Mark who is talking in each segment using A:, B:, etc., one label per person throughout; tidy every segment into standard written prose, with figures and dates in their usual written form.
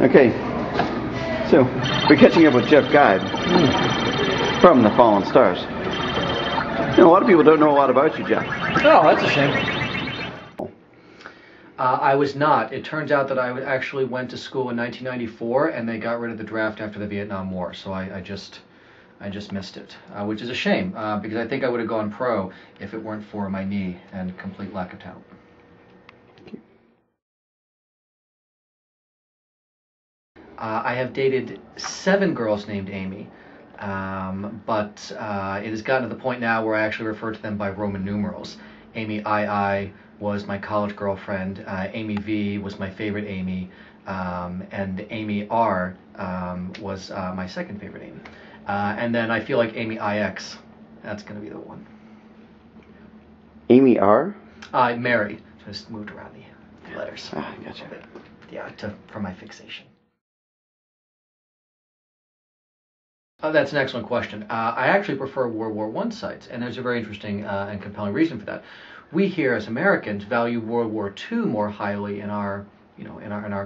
A: Okay, so we're catching up with Geoff Geib from the Fallen Stars. You know, a lot of people don't know a lot about you, Geoff.
B: Oh, that's a shame. I was not. It turns out that I actually went to school in 1994, and they got rid of the draft after the Vietnam War, so I just missed it, which is a shame, because I think I would have gone pro if it weren't for my knee and complete lack of talent. I have dated 7 girls named Amy, but it has gotten to the point now where I actually refer to them by Roman numerals. Amy II was my college girlfriend, Amy V was my favorite Amy, and Amy R was my second favorite Amy. And then I feel like Amy IX, that's going to be the one.
A: Amy R?
B: Mary, just moved around the letters.
A: Ah, gotcha.
B: Yeah, for my fixation. That's an excellent question. I actually prefer World War I sites, and there's a very interesting and compelling reason for that. We here as Americans value World War II more highly in our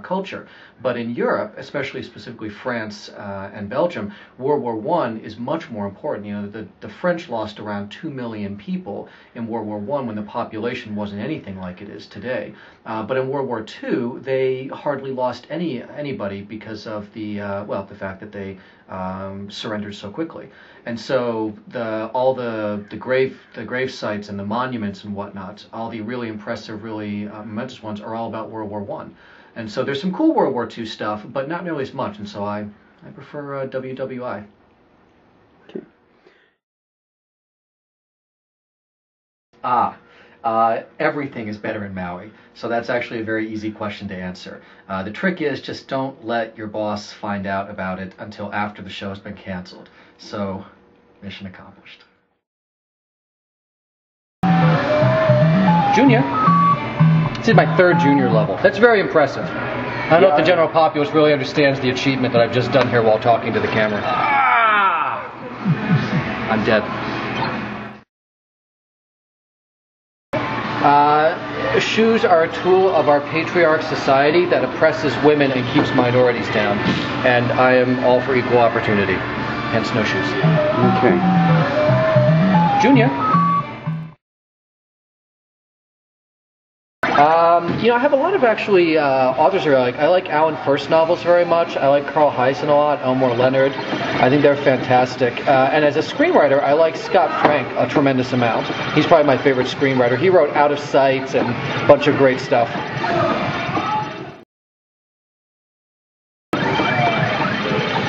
B: culture, but in Europe, especially specifically France and Belgium, World War I is much more important. You know, the French lost around 2 million people in World War I when the population wasn't anything like it is today. But in World War II, they hardly lost anybody because of the fact that they surrendered so quickly. And so all the grave sites and the monuments and whatnot, all the really impressive, really momentous ones are all about World War I. And so there's some cool World War II stuff, but not nearly as much. And so I prefer WWI.
A: Okay.
B: Everything is better in Maui. So that's actually a very easy question to answer. The trick is just don't let your boss find out about it until after the show's been canceled. So, mission accomplished. Junior? This is my 3rd junior level. That's very impressive. I don't know if the general populace really understands the achievement that I've just done here while talking to the camera. I'm dead. Shoes are a tool of our patriarch society that oppresses women and keeps minorities down. And I am all for equal opportunity. Hence no shoes.
A: Okay.
B: Junior? I have a lot of actually authors who I like Alan First novels very much. I like Carl Hyacin a lot, Elmore Leonard. I think they're fantastic. And as a screenwriter, I like Scott Frank a tremendous amount. He's probably my favorite screenwriter. He wrote Out of Sight and a bunch of great stuff.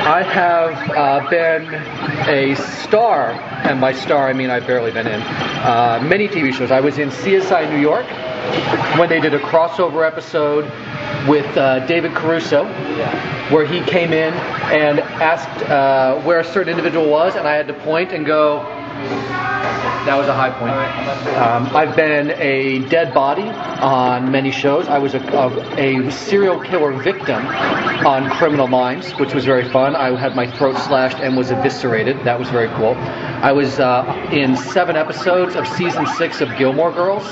B: I have been a star, and by star I mean I've barely been in, many TV shows. I was in CSI New York when they did a crossover episode with David Caruso, where he came in and asked where a certain individual was, and I had to point and go, that was a high point. I've been a dead body on many shows. I was a serial killer victim on Criminal Minds, which was very fun. I had my throat slashed and was eviscerated. That was very cool. I was in 7 episodes of season 6 of Gilmore Girls,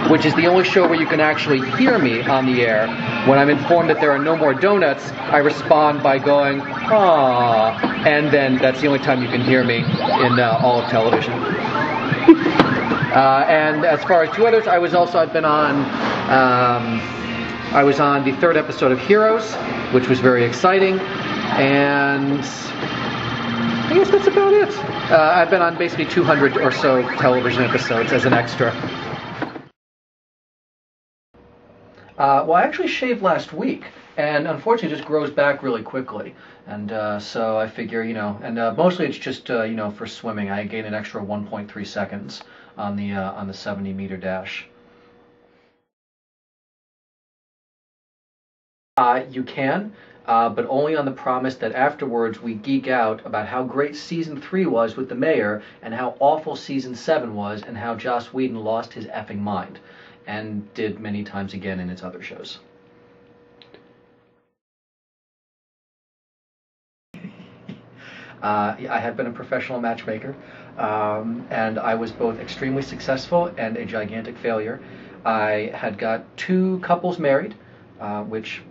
B: which is the only show where you can actually hear me on the air. When I'm informed that there are no more donuts, I respond by going, "Aww," and then that's the only time you can hear me in all of television. And as far as 2 others, I was on the 3rd episode of Heroes, which was very exciting, and I guess that's about it. I've been on basically 200 or so television episodes as an extra. Well, I actually shaved last week, and unfortunately it just grows back really quickly. And so I figure, and mostly it's just, for swimming. I gain an extra 1.3 seconds on the 70-meter dash. You can, but only on the promise that afterwards we geek out about how great Season 3 was with the mayor, and how awful Season 7 was, and how Joss Whedon lost his effing mind, and did many times again in its other shows. I have been a professional matchmaker, and I was both extremely successful and a gigantic failure. I had got 2 couples married, which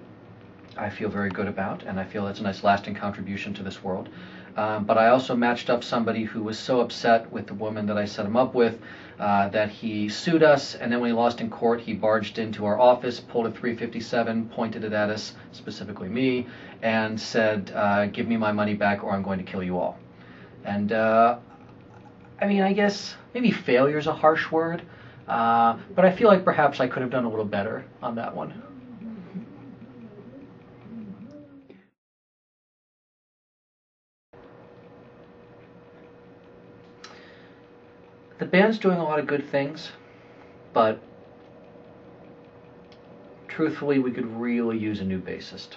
B: I feel very good about, and I feel it's a nice lasting contribution to this world. But I also matched up somebody who was so upset with the woman that I set him up with that he sued us, and then when he lost in court, he barged into our office, pulled a .357, pointed it at us, specifically me, and said, give me my money back or I'm going to kill you all. And I mean, I guess maybe failure is a harsh word, but I feel like perhaps I could have done a little better on that one. The band's doing a lot of good things, but truthfully, we could really use a new bassist.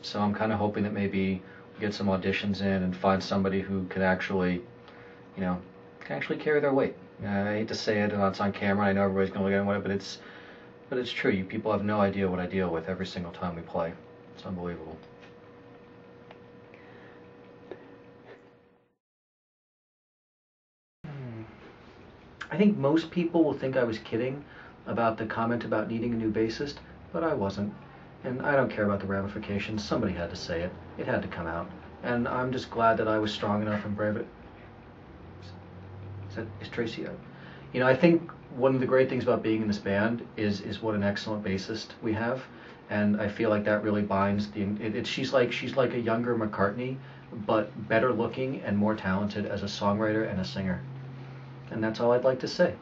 B: So I'm kind of hoping that maybe we get some auditions in and find somebody who can actually, can actually carry their weight. I hate to say it, and it's on camera. I know everybody's going to look at it, but it's true. You people have no idea what I deal with every single time we play. It's unbelievable. I think most people will think I was kidding about the comment about needing a new bassist, but I wasn't. And I don't care about the ramifications. Somebody had to say it. It had to come out. And I'm just glad that I was strong enough and brave it. Is Tracy out? I think one of the great things about being in this band is what an excellent bassist we have. And I feel like that really binds she's like a younger McCartney, but better looking and more talented as a songwriter and a singer. And that's all I'd like to say.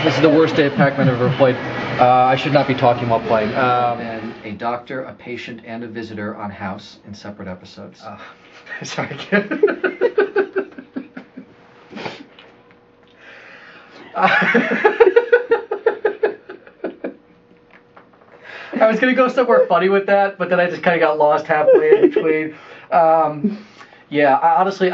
B: This is the worst Dave Packman I've ever played. I should not be talking while playing. And a doctor, a patient, and a visitor on House in separate episodes. Sorry, kid. I was going to go somewhere funny with that, but then I just kind of got lost halfway in between. Yeah, honestly,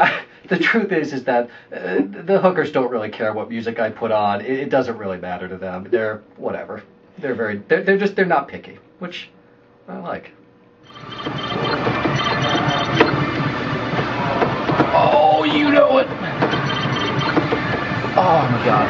B: the truth is that the hookers don't really care what music I put on. It doesn't really matter to them. They're whatever. They're not picky, which I like. Oh, you know it. Oh my God.